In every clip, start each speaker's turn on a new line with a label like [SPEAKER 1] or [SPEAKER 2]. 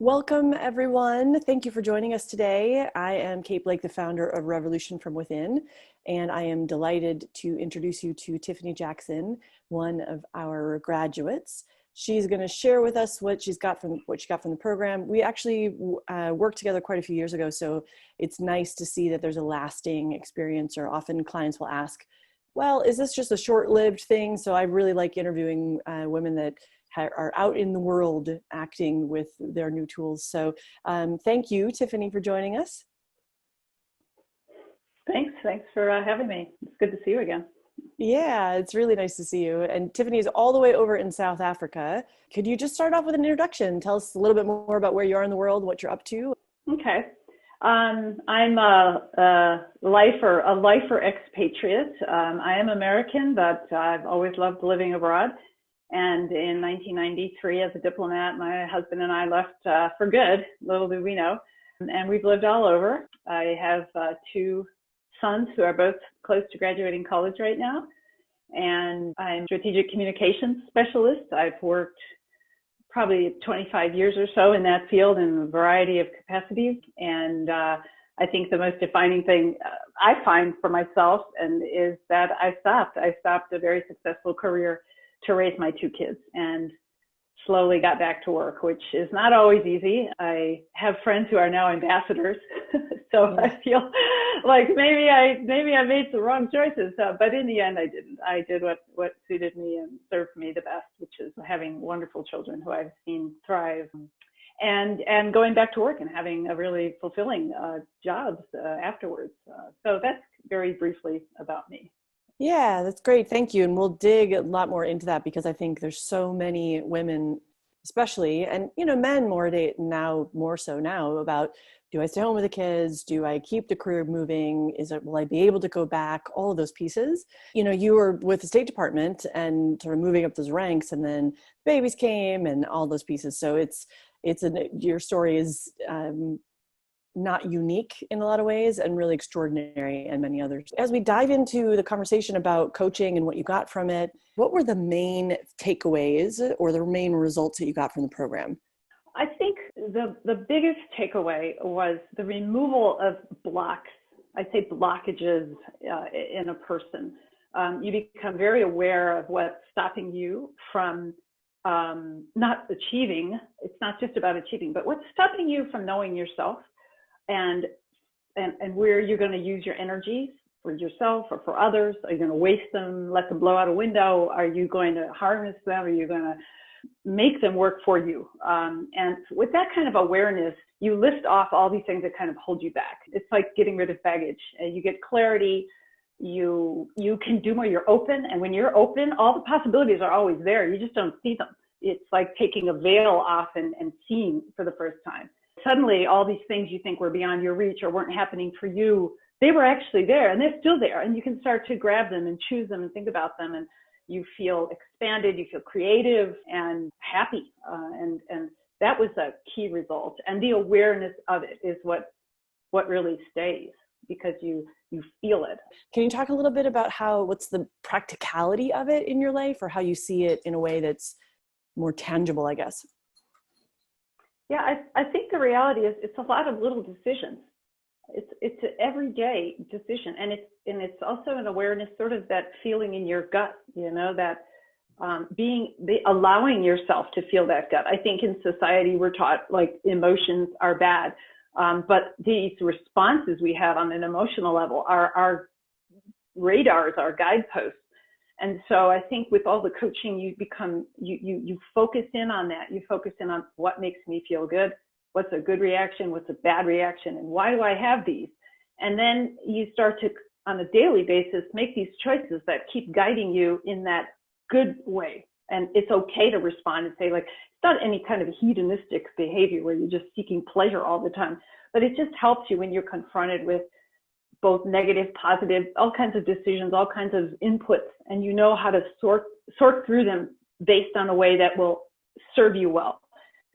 [SPEAKER 1] Welcome, everyone. Thank you for joining us today. I am Kate Blake, the founder of Revolution from Within, and I am delighted to introduce you to Tiffany Jackson, one of our graduates. She's going to share with us what she got from the program. We actually worked together quite a few years ago, so it's nice to see that there's a lasting experience. Or often clients will ask, "Well, is this just a short-lived thing?" So I really like interviewing women that are out in the world acting with their new tools. So thank you, Tiffany, for joining us.
[SPEAKER 2] Thanks for having me. It's good to see you again.
[SPEAKER 1] Yeah, it's really nice to see you. And Tiffany is all the way over in South Africa. Could you just start off with an introduction? Tell us a little bit more about where you are in the world, what you're up to.
[SPEAKER 2] Okay. I'm a lifer expatriate. I am American, but I've always loved living abroad. And in 1993, as a diplomat, my husband and I left for good, little did we know. And we've lived all over. I have two sons who are both close to graduating college right now. And I'm a strategic communications specialist. I've worked probably 25 years or so in that field in a variety of capacities. And I think the most defining thing I find for myself is that I stopped a very successful career to raise my two kids and slowly got back to work, which is not always easy. I have friends who are now ambassadors, so I feel like maybe I made some wrong choices. But in the end, I didn't. I did what suited me and served me the best, which is having wonderful children who I've seen thrive, and going back to work and having a really fulfilling jobs afterwards. So that's very briefly about me.
[SPEAKER 1] Yeah, that's great. Thank you. And we'll dig a lot more into that because I think there's so many women, especially, and men more so now about, do I stay home with the kids? Do I keep the career moving? Will I be able to go back? All of those pieces. You were with the State Department and sort of moving up those ranks, and then babies came and all those pieces. So your story is not unique in a lot of ways and really extraordinary in many others. As we dive into the conversation about coaching and what you got from it, what were the main takeaways or the main results that you got from the program?
[SPEAKER 2] I think the biggest takeaway was the removal of blocks. I say blockages in a person. You become very aware of what's stopping you from not achieving. It's not just about achieving, but what's stopping you from knowing yourself and where you're going to use your energies for yourself or for others. Are you going to waste them, let them blow out a window? Are you going to harness them? Are you going to make them work for you? And with that kind of awareness, you lift off all these things that kind of hold you back. It's like getting rid of baggage. You get clarity. You can do more. You're open. And when you're open, all the possibilities are always there. You just don't see them. It's like taking a veil off and seeing for the first time. Suddenly, all these things you think were beyond your reach or weren't happening for you, they were actually there, and they're still there. And you can start to grab them and choose them and think about them. And you feel expanded, you feel creative and happy. And that was a key result. And the awareness of it is what really stays, because you feel it.
[SPEAKER 1] Can you talk a little bit about what's the practicality of it in your life, or how you see it in a way that's more tangible, I guess?
[SPEAKER 2] Yeah, I think the reality is it's a lot of little decisions. It's an everyday decision, and it's also an awareness, sort of that feeling in your gut, that allowing yourself to feel that gut. I think in society we're taught like emotions are bad, but these responses we have on an emotional level are our radars, our guideposts. And so I think with all the coaching, you focus in on that. You focus in on what makes me feel good, what's a good reaction, what's a bad reaction, and why do I have these? And then you start to, on a daily basis, make these choices that keep guiding you in that good way. And it's okay to respond and say, like, it's not any kind of hedonistic behavior where you're just seeking pleasure all the time, but it just helps you when you're confronted with both negative, positive, all kinds of decisions, all kinds of inputs, and you know how to sort through them based on a way that will serve you well.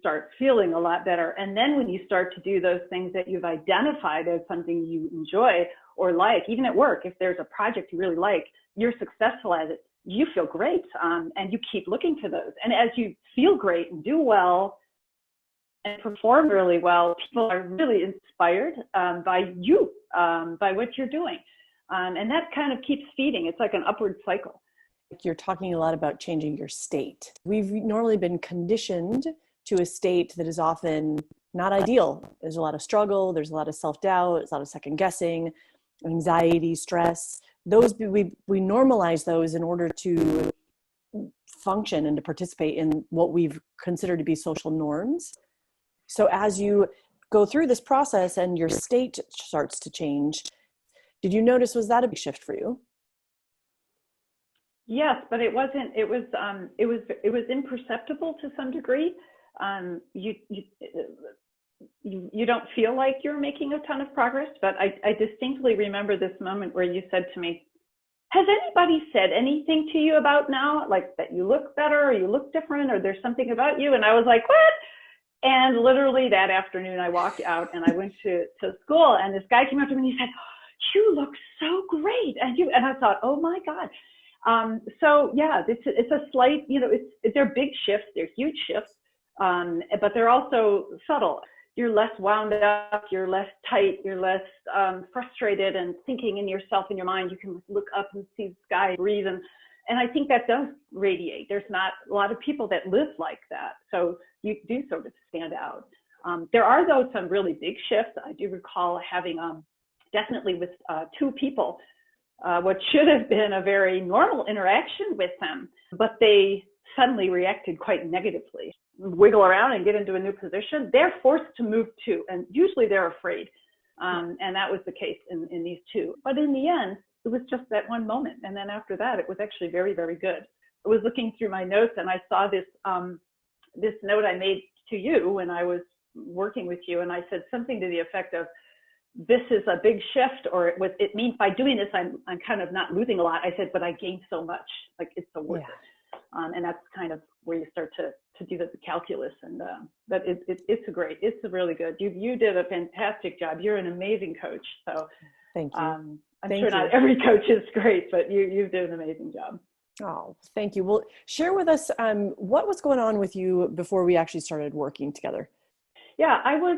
[SPEAKER 2] Start feeling a lot better. And then when you start to do those things that you've identified as something you enjoy or like, even at work, if there's a project you really like, you're successful at it, you feel great, and you keep looking for those. And as you feel great and do well, and perform really well, people are really inspired by you, by what you're doing. And that kind of keeps feeding. It's like an upward cycle.
[SPEAKER 1] You're talking a lot about changing your state. We've normally been conditioned to a state that is often not ideal. There's a lot of struggle, there's a lot of self-doubt, there's a lot of second guessing, anxiety, stress. Those we normalize those in order to function and to participate in what we've considered to be social norms. So as you go through this process and your state starts to change, did you notice, was that a big shift for you?
[SPEAKER 2] Yes, but it wasn't. It was imperceptible to some degree. You don't feel like you're making a ton of progress, but I distinctly remember this moment where you said to me, "Has anybody said anything to you about now, like that you look better or you look different or there's something about you?" And I was like, "What?" And literally that afternoon, I walked out and I went to school, and this guy came up to me and he said, "You look so great," and I thought, "Oh my God." So yeah, it's a slight, they're big shifts, they're huge shifts, but they're also subtle. You're less wound up, you're less tight, you're less frustrated and thinking in yourself, in your mind. You can look up and see the sky, breathe, and I think that does radiate. There's not a lot of people that live like that, so you do sort of stand out. There are, though, some really big shifts. I do recall having definitely with two people, what should have been a very normal interaction with them, but they suddenly reacted quite negatively. Wiggle around and get into a new position, they're forced to move too, and usually they're afraid. And that was the case in these two. But in the end, it was just that one moment. And then after that, it was actually very, very good. I was looking through my notes and I saw this note I made to you when I was working with you. And I said something to the effect of, "This is a big shift," or it means by doing this, I'm kind of not losing a lot. I said, "But I gained so much, like it's so worth it." And that's kind of where you start to do the calculus. And but it's a really good. You did a fantastic job. You're an amazing coach. So
[SPEAKER 1] Thank you.
[SPEAKER 2] I'm sure not every coach is great, but you did an amazing job.
[SPEAKER 1] Oh, thank you. Well, share with us what was going on with you before we actually started working together.
[SPEAKER 2] Yeah, I was,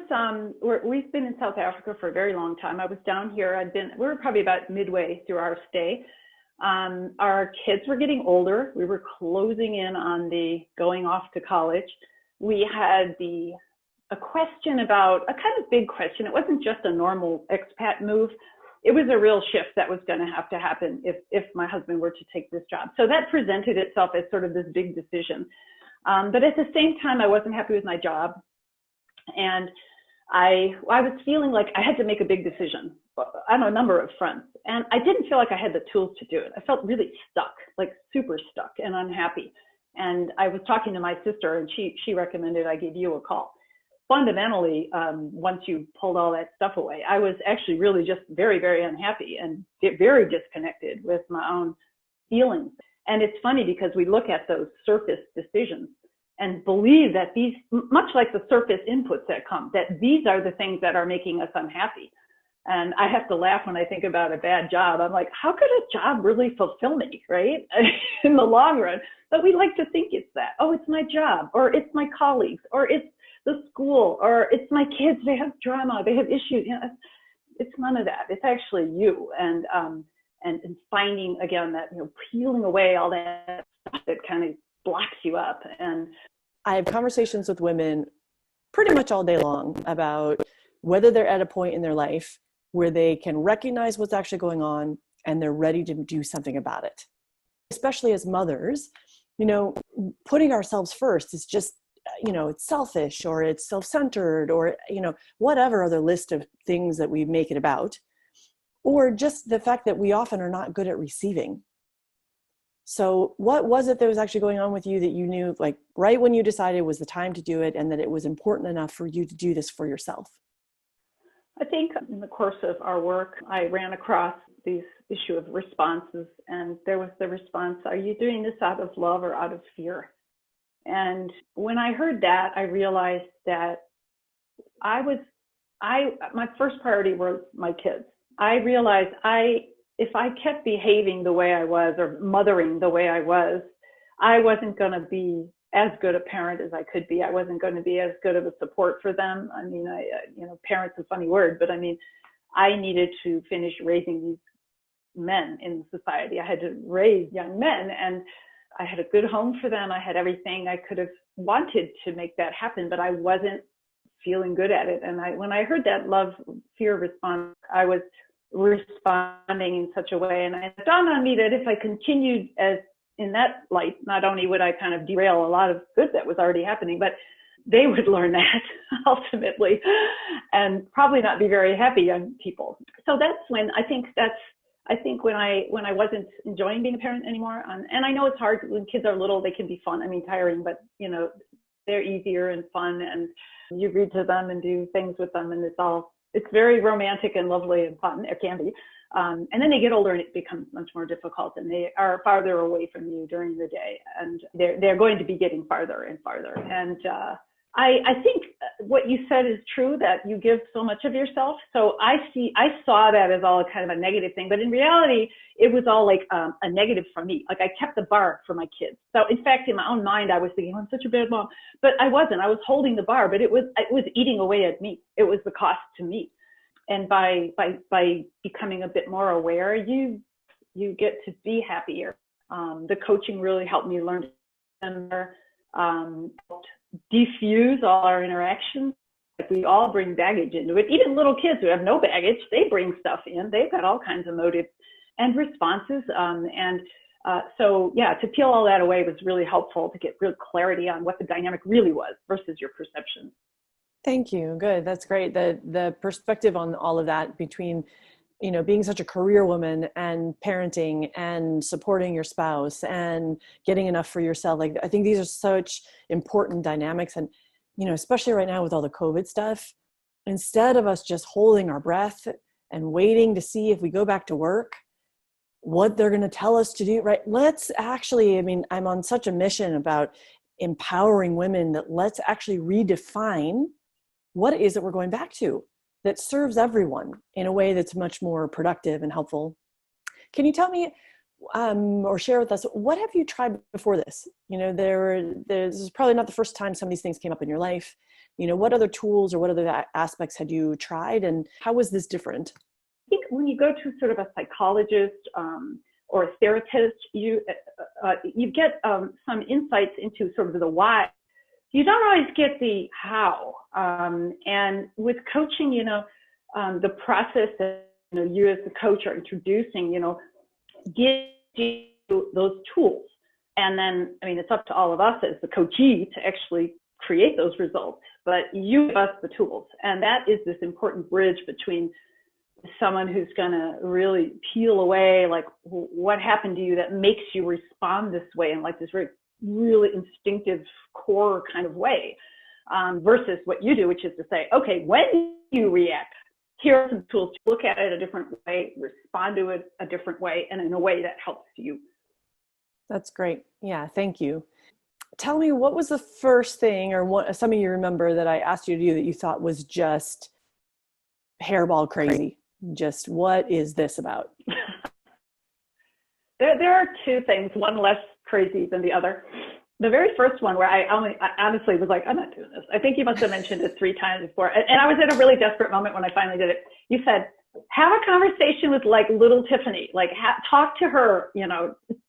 [SPEAKER 2] we've been in South Africa for a very long time. I was down here. We were probably about midway through our stay. Our kids were getting older. We were closing in on the going off to college. We had a question about, a kind of big question. It wasn't just a normal expat move. It was a real shift that was going to have to happen if my husband were to take this job. So that presented itself as sort of this big decision. But at the same time, I wasn't happy with my job. And I was feeling like I had to make a big decision on a number of fronts. And I didn't feel like I had the tools to do it. I felt really stuck, like super stuck and unhappy. And I was talking to my sister, and she recommended I give you a call. Fundamentally, once you pulled all that stuff away, I was actually really just very, very unhappy and very disconnected with my own feelings. And it's funny because we look at those surface decisions and believe that these, much like the surface inputs that come, that these are the things that are making us unhappy. And I have to laugh when I think about a bad job. I'm like, how could a job really fulfill me, right? In the long run. But we like to think it's that. Oh, it's my job, or it's my colleagues, or it's the school, or it's my kids. They have drama, they have issues. It's none of that. It's actually you. And finding, again, that, peeling away all that stuff that kind of blocks you up. And
[SPEAKER 1] I have conversations with women pretty much all day long about whether they're at a point in their life where they can recognize what's actually going on and they're ready to do something about it. Especially as mothers, putting ourselves first is just, it's selfish, or it's self-centered, or, whatever other list of things that we make it about, or just the fact that we often are not good at receiving. So what was it that was actually going on with you that you knew, like right when you decided it was the time to do it and that it was important enough for you to do this for yourself?
[SPEAKER 2] I think in the course of our work, I ran across this issue of responses, and there was the response, are you doing this out of love or out of fear? And when I heard that, I realized that my first priority was my kids. I realized if I kept behaving the way I was or mothering the way I wasn't going to be as good a parent as I could be. I wasn't going to be as good of a support for them. I mean, parent's a funny word, but I mean, I needed to finish raising these men in society. I had to raise young men, and I had a good home for them. I had everything I could have wanted to make that happen, but I wasn't feeling good at it. And when I heard that love, fear response, I was responding in such a way. And it dawned on me that if I continued as in that light, not only would I kind of derail a lot of good that was already happening, but they would learn that ultimately and probably not be very happy young people. So that's when I think when I wasn't enjoying being a parent anymore, and I know it's hard when kids are little, they can be fun. I mean, tiring, but they're easier and fun, and you read to them and do things with them, and it's very romantic and lovely and fun. It can be. And then they get older and it becomes much more difficult, and they are farther away from you during the day, and they're going to be getting farther and farther. And I think what you said is true, that you give so much of yourself. So I saw that as all kind of a negative thing, but in reality, it was all like a negative for me. Like I kept the bar for my kids. So in fact, in my own mind, I was thinking, I'm such a bad mom, but I wasn't. I was holding the bar, but it was eating away at me. It was the cost to me. And by becoming a bit more aware, you get to be happier. The coaching really helped me learn to diffuse all our interactions. Like we all bring baggage into it. Even little kids who have no baggage, they bring stuff in. They've got all kinds of motives and responses. So to peel all that away was really helpful to get real clarity on what the dynamic really was versus your perception.
[SPEAKER 1] Thank you. Good. That's great. The perspective on all of that between, being such a career woman and parenting and supporting your spouse and getting enough for yourself. Like, I think these are such important dynamics. And, especially right now with all the COVID stuff, instead of us just holding our breath and waiting to see if we go back to work, what they're going to tell us to do, right? Let's actually, I'm on such a mission about empowering women that let's actually redefine what it is that we're going back to that serves everyone in a way that's much more productive and helpful. Can you tell me or share with us, what have you tried before this? This is probably not the first time some of these things came up in your life. What other tools or what other aspects had you tried, and how was this different?
[SPEAKER 2] I think when you go to sort of a psychologist or a therapist, you get some insights into sort of the why. You don't always get the how. And with coaching, the process that you as the coach are introducing, gives you those tools. And then, it's up to all of us as the coachee to actually create those results. But you give us the tools. And that is this important bridge between someone who's going to really peel away, like, what happened to you that makes you respond this way, and like this very really instinctive core kind of way, versus what you do, which is to say, okay, when you react, here are some tools to look at it a different way, respond to it a different way, and in a way that helps you.
[SPEAKER 1] That's great. Yeah, thank you. Tell me, what was the first thing or what something you remember that I asked you to do that you thought was just hairball crazy? Just what is this about?
[SPEAKER 2] There are two things, one less crazy than the other. The very first one where I honestly was like, I'm not doing this. I think you must have mentioned it 3 times before. And I was in a really desperate moment when I finally did it. You said, have a conversation with like little Tiffany, like talk to her,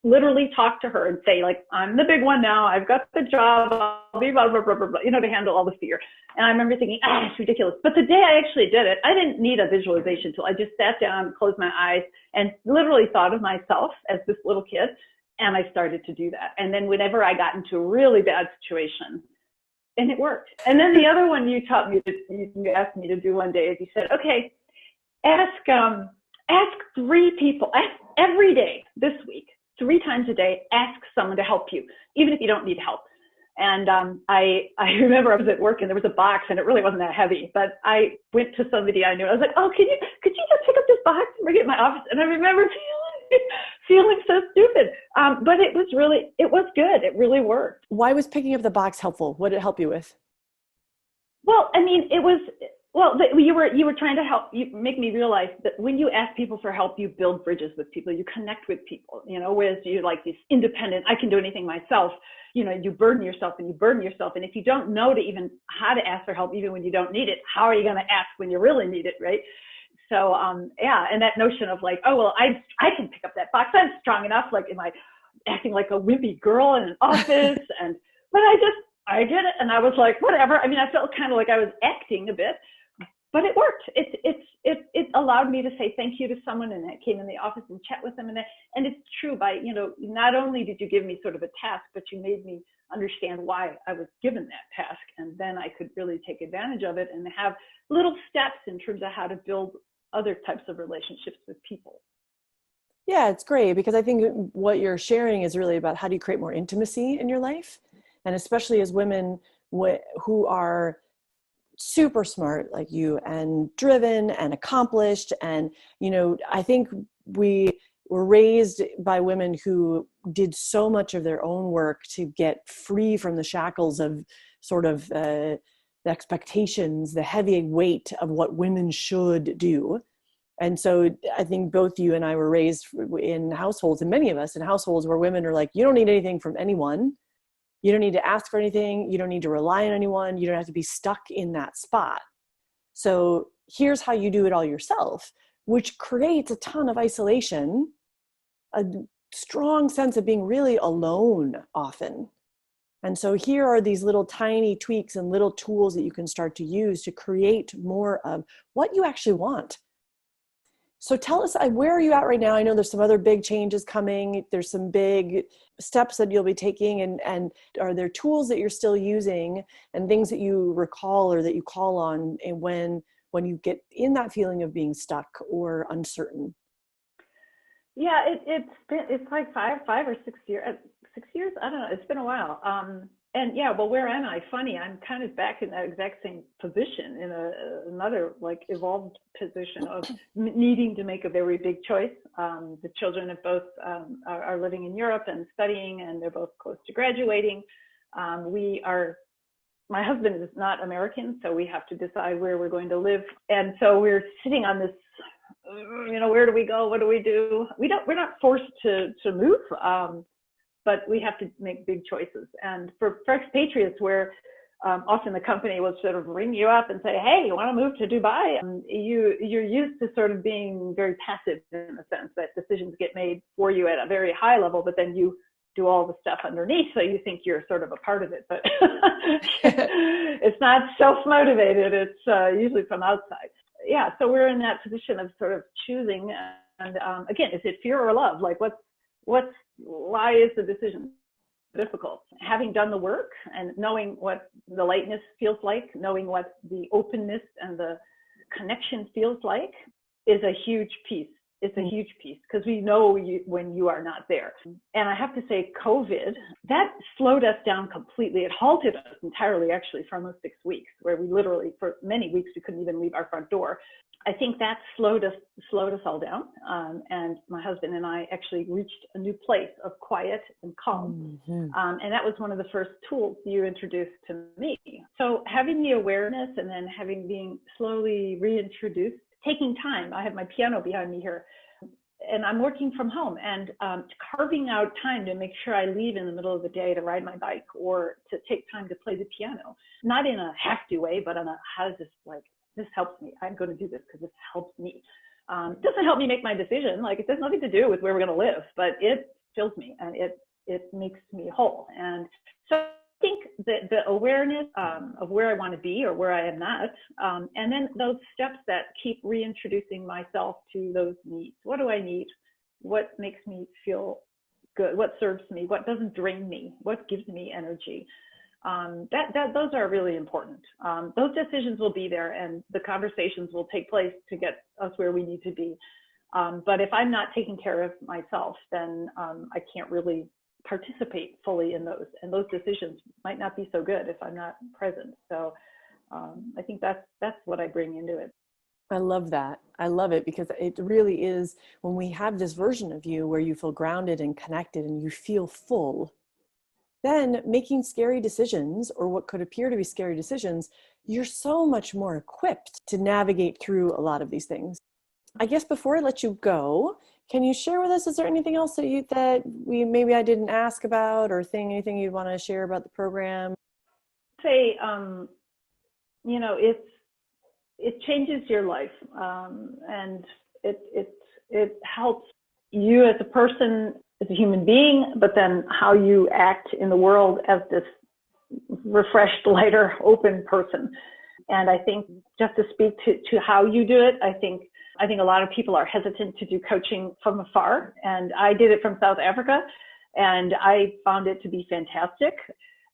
[SPEAKER 2] literally talk to her and say like, I'm the big one now. I've got the job. I'll be blah, blah, blah, blah, blah, to handle all the fear. And I remember thinking, it's ridiculous. But the day I actually did it, I didn't need a visualization tool. I just sat down, closed my eyes, and literally thought of myself as this little kid. And I started to do that. And then whenever I got into a really bad situation, and it worked. And then the other one you asked me to do one day is you said, okay, ask 3 people, every day this week, 3 times a day, ask someone to help you, even if you don't need help. And I remember I was at work and there was a box and it really wasn't that heavy, but I went to somebody I knew. I was like, oh, could you just pick up this box and bring it in my office? And I remember feeling so stupid. But it was good. It really worked.
[SPEAKER 1] Why was picking up the box helpful? What did it help you with?
[SPEAKER 2] Well, it was Well, you were trying to help you make me realize that when you ask people for help, you build bridges with people, you connect with people, whereas you like this independent, I can do anything myself, you burden yourself and you burden yourself. And if you don't know to even how to ask for help, even when you don't need it, how are you going to ask when you really need it, right? So, yeah. And that notion of like, oh, well, I can pick up that box. I'm strong enough. Like, am I acting like a wimpy girl in an office? But I did it. And I was like, whatever. I mean, I felt kind of like I was acting a bit. But it worked. It allowed me to say thank you to someone, and I came in the office and chat with them. And it's true by, not only did you give me sort of a task, but you made me understand why I was given that task. And then I could really take advantage of it and have little steps in terms of how to build other types of relationships with people.
[SPEAKER 1] Yeah, it's great because I think what you're sharing is really about how do you create more intimacy in your life. And especially as women who are super smart like you and driven and accomplished. And, I think we were raised by women who did so much of their own work to get free from the shackles of sort of the expectations, the heavy weight of what women should do. And so I think both you and I were raised in households, and many of us in households where women are like, you don't need anything from anyone. You don't need to ask for anything. You don't need to rely on anyone. You don't have to be stuck in that spot. So here's how you do it all yourself, which creates a ton of isolation, a strong sense of being really alone often. And so here are these little tiny tweaks and little tools that you can start to use to create more of what you actually want. So tell us, where are you at right now? I know there's some other big changes coming. There's some big steps that you'll be taking. And are there tools that you're still using and things that you recall or that you call on when you get in that feeling of being stuck or uncertain?
[SPEAKER 2] Yeah, it's like five or 6 years. 6 years? I don't know. It's been a while. And yeah, well, where am I? Funny, I'm kind of back in that exact same position in another like evolved position of needing to make a very big choice. The children have both are living in Europe and studying, and they're both close to graduating. My husband is not American, so we have to decide where we're going to live. And so we're sitting on this, where do we go? What do we do? We're not forced to move. But we have to make big choices. And for expatriates, where often the company will sort of ring you up and say, hey, you want to move to Dubai? You're used to sort of being very passive in the sense that decisions get made for you at a very high level, but then you do all the stuff underneath. So you think you're sort of a part of it, but it's not self-motivated. It's usually from outside. Yeah, so we're in that position of sort of choosing. And again, is it fear or love? Like why is the decision difficult? Having done the work and knowing what the lightness feels like, knowing what the openness and the connection feels like is a huge piece. It's a huge piece because we know when you are not there. And I have to say, COVID, that slowed us down completely. It halted us entirely, actually, for almost 6 weeks, where we literally, for many weeks, we couldn't even leave our front door. I think that slowed us all down. And my husband and I actually reached a new place of quiet and calm. Mm-hmm. And that was one of the first tools you introduced to me. So having the awareness and then being slowly reintroduced, taking time. I have my piano behind me here, and I'm working from home, and carving out time to make sure I leave in the middle of the day to ride my bike or to take time to play the piano, not in a have-to way, but on a how does this helps me. I'm going to do this because this helps me. It doesn't help me make my decision. Like, it has nothing to do with where we're going to live, but it fills me and it makes me whole. And so I think that the awareness of where I want to be or where I am not, and then those steps that keep reintroducing myself to those needs. What do I need? What makes me feel good? What serves me? What doesn't drain me? What gives me energy? Those are really important. Those decisions will be there, and the conversations will take place to get us where we need to be. But if I'm not taking care of myself, then I can't really participate fully in those, and those decisions might not be so good if I'm not present. So I think that's what I bring into it.
[SPEAKER 1] I love that. I love it because it really is when we have this version of you where you feel grounded and connected and you feel full. then making scary decisions, or what could appear to be scary decisions, you're so much more equipped to navigate through a lot of these things. I guess before I let you go, can you share with us, is there anything else maybe I didn't ask about, or anything you'd want to share about the program?
[SPEAKER 2] Say, it changes your life, and it helps you as a person, as a human being, but then how you act in the world as this refreshed, lighter, open person. And I think, just to speak to how you do it, I think a lot of people are hesitant to do coaching from afar. And I did it from South Africa, and I found it to be fantastic.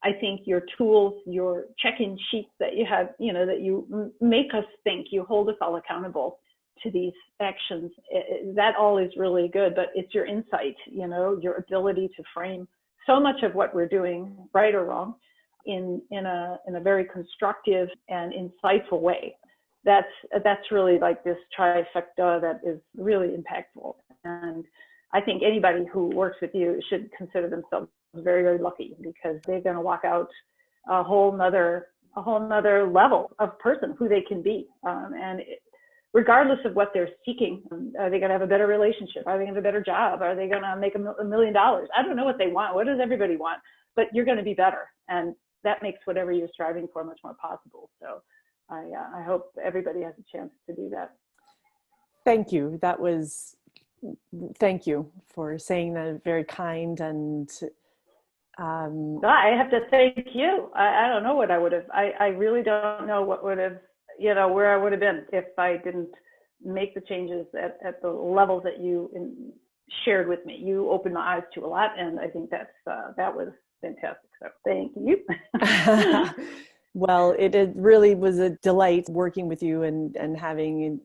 [SPEAKER 2] I think your tools, your check-in sheets that you have, that you make us think, you hold us all accountable to these actions, that all is really good. But it's your insight, your ability to frame so much of what we're doing, right or wrong, in a very constructive and insightful way. That's really like this trifecta that is really impactful. And I think anybody who works with you should consider themselves very, very lucky, because they're going to walk out a whole nother level of person who they can be. Regardless of what they're seeking, are they going to have a better relationship? Are they going to have a better job? Are they going to make $1 million? I don't know what they want. What does everybody want? But you're going to be better. And that makes whatever you're striving for much more possible. So I hope everybody has a chance to do that.
[SPEAKER 1] Thank you. Thank you for saying that. Very kind. And
[SPEAKER 2] I have to thank you. I don't know what I would have. I really don't know what would have, where I would have been if I didn't make the changes at the levels that you shared with me. You opened my eyes to a lot, and I think that was fantastic. So thank you.
[SPEAKER 1] Well, it really was a delight working with you and having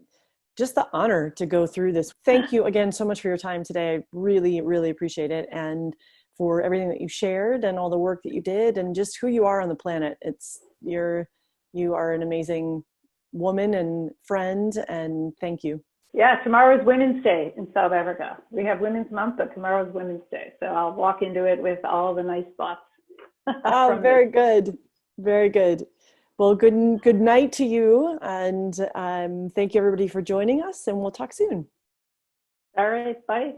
[SPEAKER 1] just the honor to go through this. Thank you again so much for your time today. I really, really appreciate it. And for everything that you shared and all the work that you did and just who you are on the planet. You are an amazing woman and friend, and thank you.
[SPEAKER 2] Yeah, tomorrow's Women's Day in South Africa. We have Women's Month, but tomorrow's Women's Day. So I'll walk into it with all the nice thoughts.
[SPEAKER 1] Oh, very good. Very good. Well, good night to you. And thank you everybody for joining us, and we'll talk soon.
[SPEAKER 2] All right. Bye.